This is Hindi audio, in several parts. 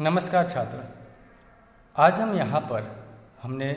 नमस्कार छात्र। आज हम यहाँ पर हमने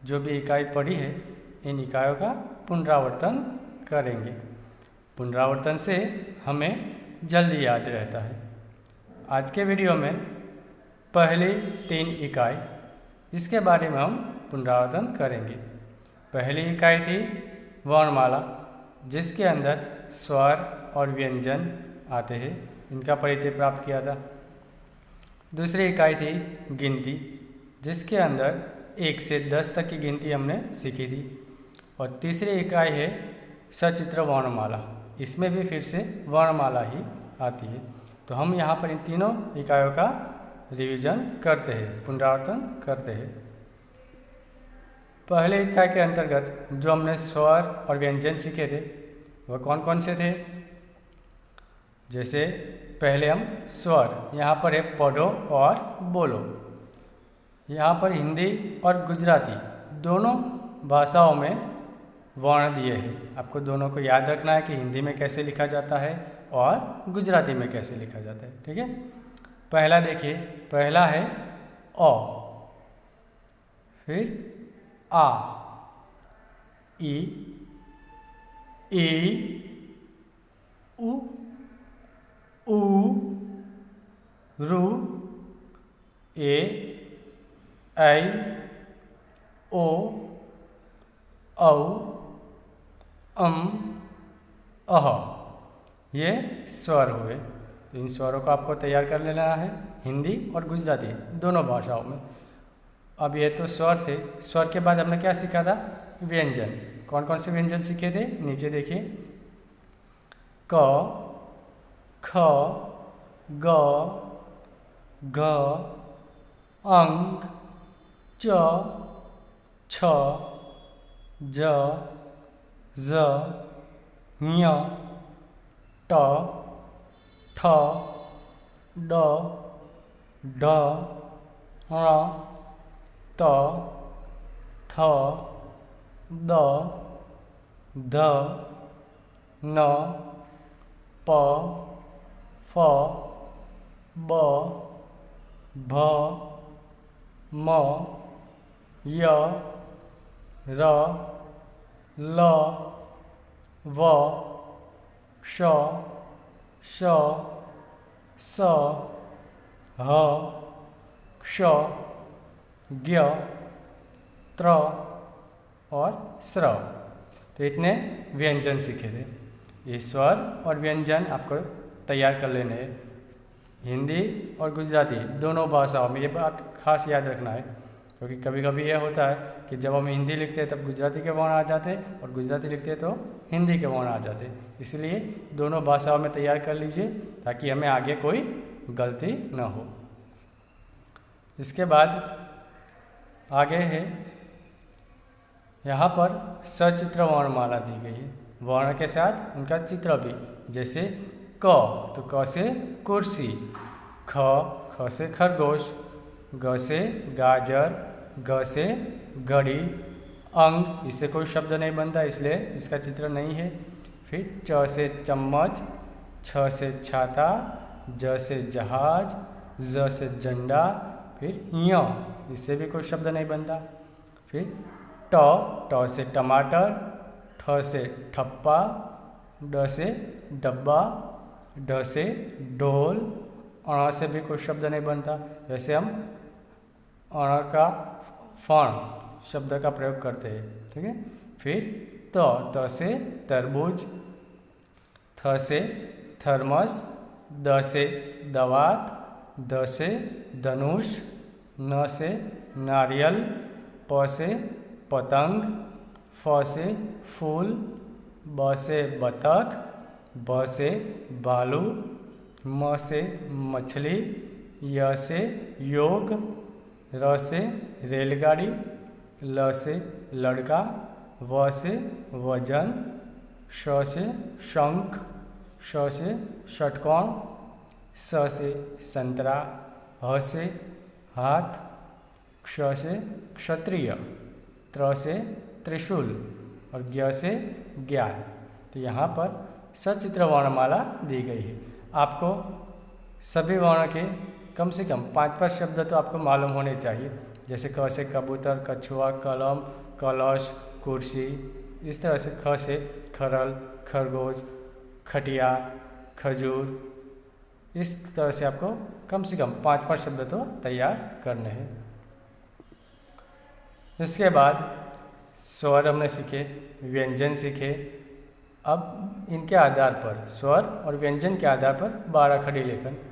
जो भी इकाई पढ़ी है इन इकाइयों का पुनरावर्तन करेंगे। पुनरावर्तन से हमें जल्दी याद रहता है। आज के वीडियो में पहली 3 इकाई इसके बारे में हम पुनरावर्तन करेंगे। पहली इकाई थी वर्णमाला, जिसके अंदर स्वर और व्यंजन आते हैं, इनका परिचय प्राप्त किया था। दूसरी इकाई थी गिनती, जिसके अंदर 1 से 10 तक की गिनती हमने सीखी थी। और तीसरी इकाई है सचित्र वर्णमाला, इसमें भी फिर से वर्णमाला ही आती है। तो हम यहाँ पर इन तीनों इकाइयों का रिवीजन करते हैं, पुनरावर्तन करते हैं। पहले इकाई के अंतर्गत जो हमने स्वर और व्यंजन सीखे थे वह कौन कौन से थे? जैसे पहले हम स्वर, यहाँ पर है पढ़ो और बोलो। यहाँ पर हिंदी और गुजराती दोनों भाषाओं में वर्ण दिए हैं। आपको दोनों को याद रखना है कि हिंदी में कैसे लिखा जाता है और गुजराती में कैसे लिखा जाता है। ठीक है, पहला देखिए, पहला है अ, फिर आ, ई, उ, ऊ, रू, ए, ऐ, ओ, औ, अह। ये स्वर हुए। तो इन स्वरों को आपको तैयार कर लेना है हिंदी और गुजराती दोनों भाषाओं में। अब ये तो स्वर थे। स्वर के बाद हमने क्या सीखा था? व्यंजन। कौन कौन से व्यंजन सीखे थे? नीचे देखिए, क, ख, ग, घ, अंग, च, छ, ज, ज़, ञ, ट, ठ, ड, ढ, ण, त, थ, द, ध, न, प, फ, ब, भ, म, य, र, ल, व, श, श, स, ह, क्ष, ज्ञ, त्र और स्र। तो इतने व्यंजन सीखे थे। ये स्वर और व्यंजन आपको तैयार कर लेने हैं हिंदी और गुजराती दोनों भाषाओं में। ये बात खास याद रखना है, क्योंकि कभी कभी यह होता है कि जब हम हिंदी लिखते हैं तब गुजराती के वर्ण आ जाते हैं और गुजराती लिखते हैं तो हिंदी के वर्ण आ जाते हैं। इसलिए दोनों भाषाओं में तैयार कर लीजिए ताकि हमें आगे कोई गलती न हो। इसके बाद आगे है, यहाँ पर सचित्र वर्णमाला दी गई है, वर्ण के साथ उनका चित्र भी। जैसे क, तो क से कुर्सी, ख, ख से खरगोश, ग से गाजर, घ से घड़ी, अंग, इससे कोई शब्द नहीं बनता इसलिए इसका चित्र नहीं है। फिर च से चम्मच, छ से छाता, ज से जहाज, ज से झंडा, फिर य, इससे भी कोई शब्द नहीं बनता। फिर ट, ट से टमाटर, ठ से ठप्पा, ड से डब्बा, ढ से ढोल, अण से भी कोई शब्द नहीं बनता। वैसे हम अण का फण शब्द का प्रयोग करते हैं। ठीक है, फिर त, त से तरबूज, थ से थर्मस, द से दवात, द से धनुष, न से नारियल, प से पतंग, फ से फूल, ब से बतख, ब से भालू, म से मछली, य से योग, र से रेलगाड़ी, ल से लड़का, व से वजन, श से शंख, श से षटकोण, स से संतरा, ह से हाथ, क्ष से क्षत्रिय, त्र से त्रिशूल और ज्ञ से ज्ञान। तो यहाँ पर सचित्र वर्णमाला दी गई है। आपको सभी वर्ण के कम से कम 5 शब्द तो आपको मालूम होने चाहिए, जैसे क से कबूतर, कछुआ, कलम, कलश, कुर्सी। इस तरह से ख से खरल, खरगोश, खटिया, खजूर। इस तरह से आपको कम से कम 5 शब्द तो तैयार करने हैं। इसके बाद स्वर हमने सीखे, व्यंजन सीखे। अब इनके आधार पर, स्वर और व्यंजन के आधार पर 12 खड़ी लेखन।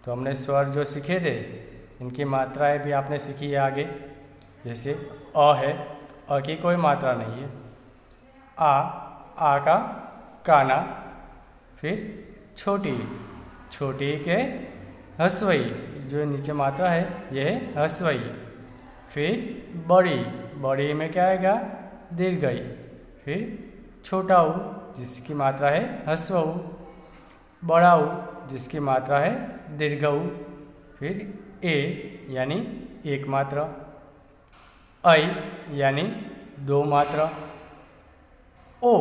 तो हमने स्वर जो सीखे थे, इनकी मात्राएं भी आपने सीखी है आगे। जैसे अ है, अ की कोई मात्रा नहीं है। आ का काना, फिर छोटी, छोटी के हस्वई, जो नीचे मात्रा है यह है हस्वई। फिर बड़ी, बड़ी में क्या आएगा, दीर्घई। फिर छोटा ऊ, जिसकी मात्रा है हस्व ऊ। बड़ा ऊ, जिसकी मात्रा है दीर्घ ऊ। फिर ए यानी एक मात्रा, ऐ यानी 2 मात्रा, ओ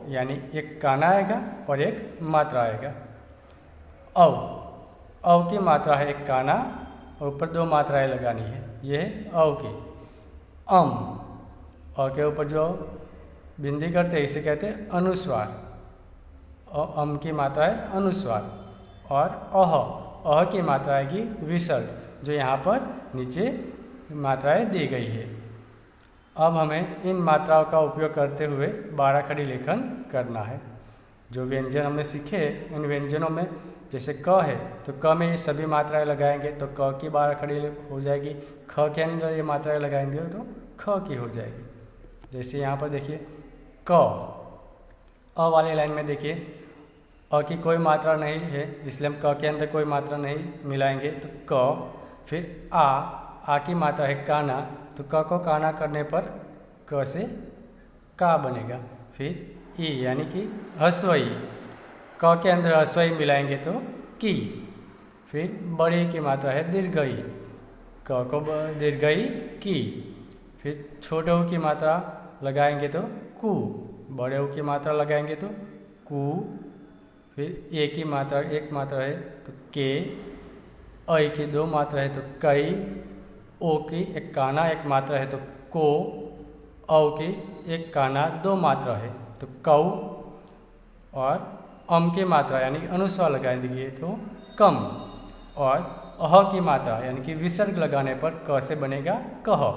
यानी एक काना आएगा और एक मात्रा आएगा। औ की मात्रा है एक काना और ऊपर 2 मात्राएं लगानी है, यह है औ की। अ के ऊपर जो बिंदी करते हैं इसे कहते हैं अनुस्वार। अम की मात्रा है अनुस्वार। और अह की मात्रा आएगी विसर्ग, जो यहाँ पर नीचे मात्राएं दी गई है। अब हमें इन मात्राओं का उपयोग करते हुए 12 खड़ी लेखन करना है। जो व्यंजन हमने सीखे, इन व्यंजनों में जैसे क है तो क में ये सभी मात्राएं लगाएंगे तो क की 12 खड़ी हो जाएगी। ख के अंदर ये मात्राएं लगाएंगे तो ख की हो जाएगी। जैसे यहाँ पर देखिए क, अ वाली लाइन में देखिए अ की कोई मात्रा नहीं है, इसलिए हम क के अंदर कोई मात्रा नहीं मिलाएंगे तो क। फिर आ की मात्रा है काना, तो क को काना करने पर क से का बनेगा। फिर ई यानी कि हस्वई, क के अंदर हस्वई मिलाएंगे तो की। फिर बड़ी की मात्रा है दीर्घई, क को दीर्घई की। फिर छोटे ऊ की मात्रा लगाएंगे तो कु, बड़े ऊ की मात्रा लगाएंगे तो कु। फिर ए की मात्रा एक मात्रा है तो के, ऐ की 2 मात्रा है तो कई, ओ की एक काना एक मात्रा है तो को, औ की एक काना 2 मात्रा है तो कौ। और अम की मात्रा यानी कि अनुस्वार लगाएंगे तो कम। और अह की मात्रा यानी कि विसर्ग लगाने पर क से बनेगा कह।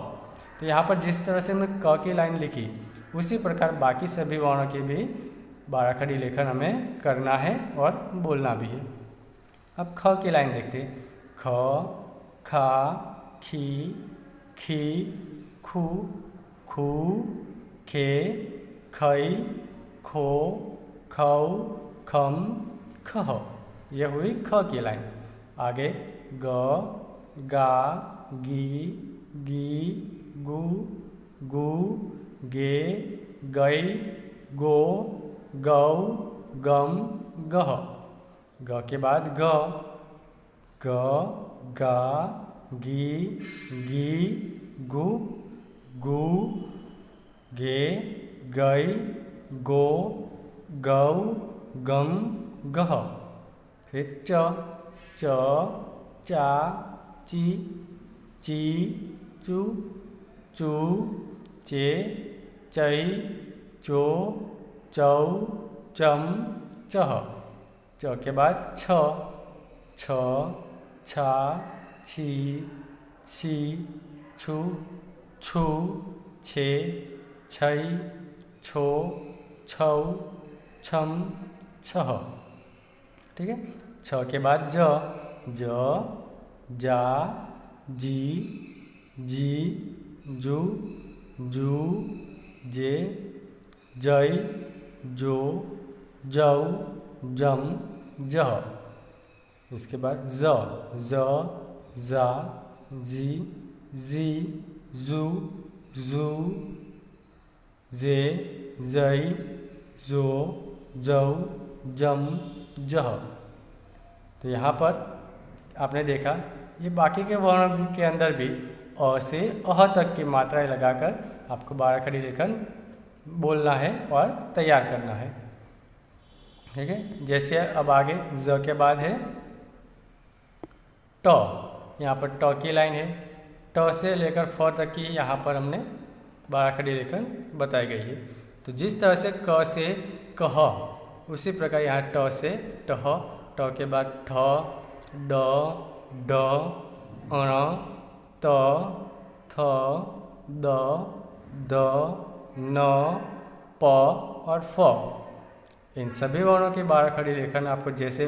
तो यहाँ पर जिस तरह से हमने क की लाइन लिखी, उसी प्रकार बाकी सभी वर्णों की भी 12 खड़ी लेखन हमें करना है और बोलना भी है। अब ख की लाइन देखते हैं। ख, खा, खी, खी, खू, खू, खे, खई, खो, खौ, खम, खह। यह हुई ख की लाइन। आगे ग, गा, गी, गी, गु, गु, गे, गई, गो, गौ, गम, गह। ग के बाद ग, ग, गा, गी, गी, गु, गु, गे, गई, गो, गौ, गम, गह। फिर च, च, चा, ची, ची, चू, चू, चे, चई, चो, चौ, चम, चह। च के बाद छ, छ, छा, छी, छी, छु, छु, छे, छई, छो, छौ, छम, छह। ठीक है। छ के बाद ज, ज, जा, जी, जी, जू, जू, जे, जय, जो, जौ, जम, जह। इसके बाद ज, ज, जा, जी, जी, जू, जू, जे, जई, जो, जौ, जम, जह। तो यहाँ पर आपने देखा ये बाकी के वर्ण के अंदर भी अ से अह तक की मात्राएं लगाकर आपको 12 खड़ी लेखन बोलना है और तैयार करना है। ठीक है। जैसे अब आगे ज के बाद है ट। यहाँ पर ट की लाइन है। ट से लेकर फ तक की यहाँ पर हमने 12 खड़ी लेखन बताई गई है। तो जिस तरह से क से कह, उसी प्रकार यहाँ ट से टह, ट के बाद ठ, ड, ड, अण, त, थ, द, द, न, प और फ। इन सभी वर्णों की 12 खड़ी लेखन आपको जैसे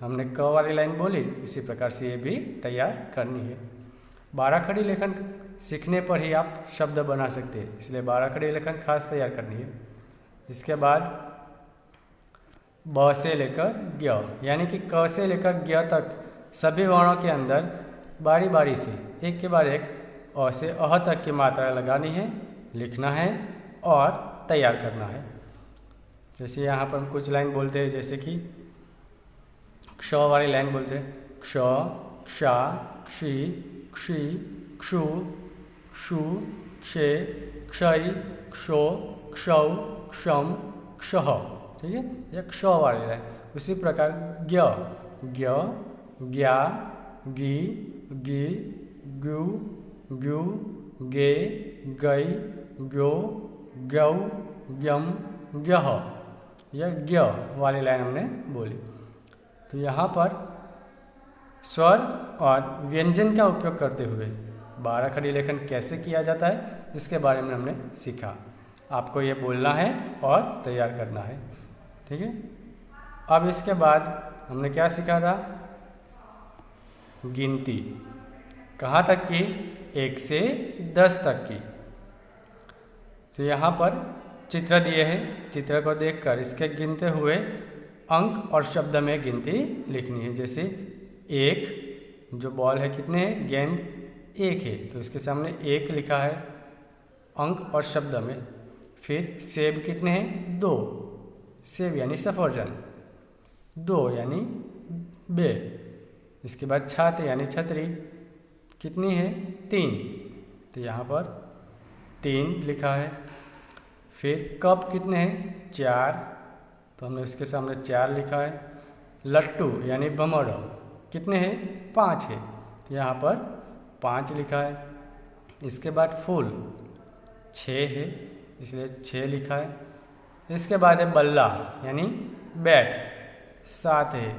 हमने क वाली लाइन बोली उसी प्रकार से ये भी तैयार करनी है। 12 खड़ी लेखन सीखने पर ही आप शब्द बना सकते हैं, इसलिए 12 खड़ी लेखन खास तैयार करनी है। इसके बाद ब से लेकर ज्ञ, यानी कि क से लेकर ज्ञ तक सभी वर्णों के अंदर बारी बारी से एक के बाद एक अ से अह तक की मात्रा लगानी है, लिखना है और तैयार करना है। जैसे यहाँ पर हम कुछ लाइन बोलते हैं, जैसे कि क्ष वाली लाइन बोलते हैं, क्ष,क्षा, क्षी, क्षी, क्षु, क्षु, क्षे, क्षय, क्षो, क्षौ, क्षम, क्षः। ठीक है, यह क्ष वाली लाइन। उसी प्रकार ज्ञ, ज्ञ, ज्ञा, गी, गी, गु, ग्यू, गे, गई, ग्यो, गौ, ज्ञम, ज्ञः। यह ज्ञ वाली लाइन हमने बोली। तो यहाँ पर स्वर और व्यंजन का उपयोग करते हुए 12 खड़ी लेखन कैसे किया जाता है इसके बारे में हमने सीखा। आपको ये बोलना है और तैयार करना है। ठीक है, अब इसके बाद हमने क्या सीखा था? गिनती। कहाँ तक की? 1 से 10 तक की। तो यहाँ पर चित्र दिए हैं, चित्र को देखकर इसके गिनते हुए अंक और शब्द में गिनती लिखनी है। जैसे 1 जो बॉल है, कितने हैं? गेंद 1 है, तो इसके सामने 1 लिखा है अंक और शब्द में। फिर सेब कितने हैं? 2, सेब यानी सफरजन, 2 यानी बे। इसके बाद छाते यानी छतरी, कितनी है? 3, तो यहाँ पर 3 लिखा है। फिर कप कितने हैं? 4, तो हमने इसके सामने 4 लिखा है। लट्टू यानी भमड़ कितने हैं? 5 है, तो यहाँ पर 5 लिखा है। इसके बाद फूल 6 है, इसलिए 6 लिखा है। इसके बाद है बल्ला यानी बैट, 7 है,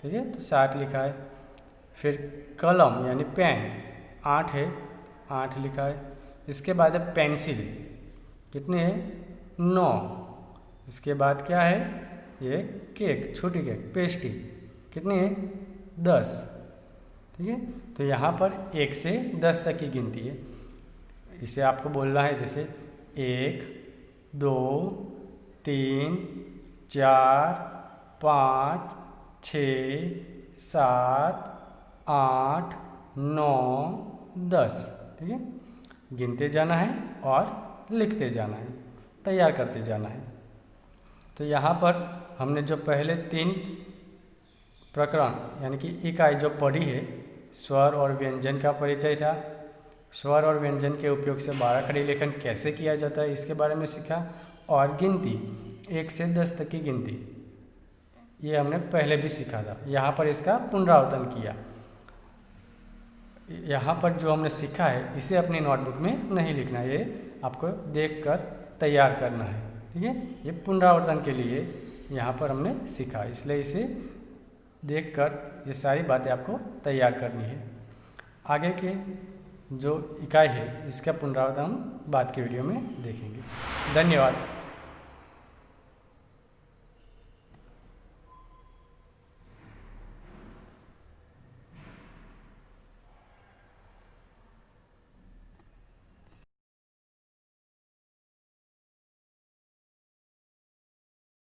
ठीक है, तो 7 लिखा है। फिर कलम यानी पेन 8 है, 8 लिखा है। इसके बाद है पेंसिल, कितने हैं? 9। इसके बाद क्या है? ये केक, छोटी केक, पेस्ट्री, कितनी है? 10। ठीक है, तो यहाँ पर 1 से 10 तक की गिनती है। इसे आपको बोलना है, जैसे 1, 2, 3, 4, 5, 6, 7, 8, 9, 10। ठीक है, गिनते जाना है और लिखते जाना है, तैयार करते जाना है। तो यहाँ पर हमने जो पहले 3 प्रकरण यानी कि इकाई जो पढ़ी है, स्वर और व्यंजन का परिचय था। स्वर और व्यंजन के उपयोग से 12 खड़ी लेखन कैसे किया जाता है इसके बारे में सीखा। और गिनती 1 से 10 तक की गिनती, ये हमने पहले भी सीखा था। यहाँ पर इसका पुनरावर्तन किया। यहाँ पर जो हमने सीखा है इसे अपनी नोटबुक में नहीं लिखना, ये आपको देखकर तैयार करना है। ठीक है, ये पुनरावर्तन के लिए यहाँ पर हमने सीखा, इसलिए इसे देखकर ये सारी बातें आपको तैयार करनी है। आगे के जो इकाई है इसका पुनरावर्तन हम बाद के वीडियो में देखेंगे। धन्यवाद।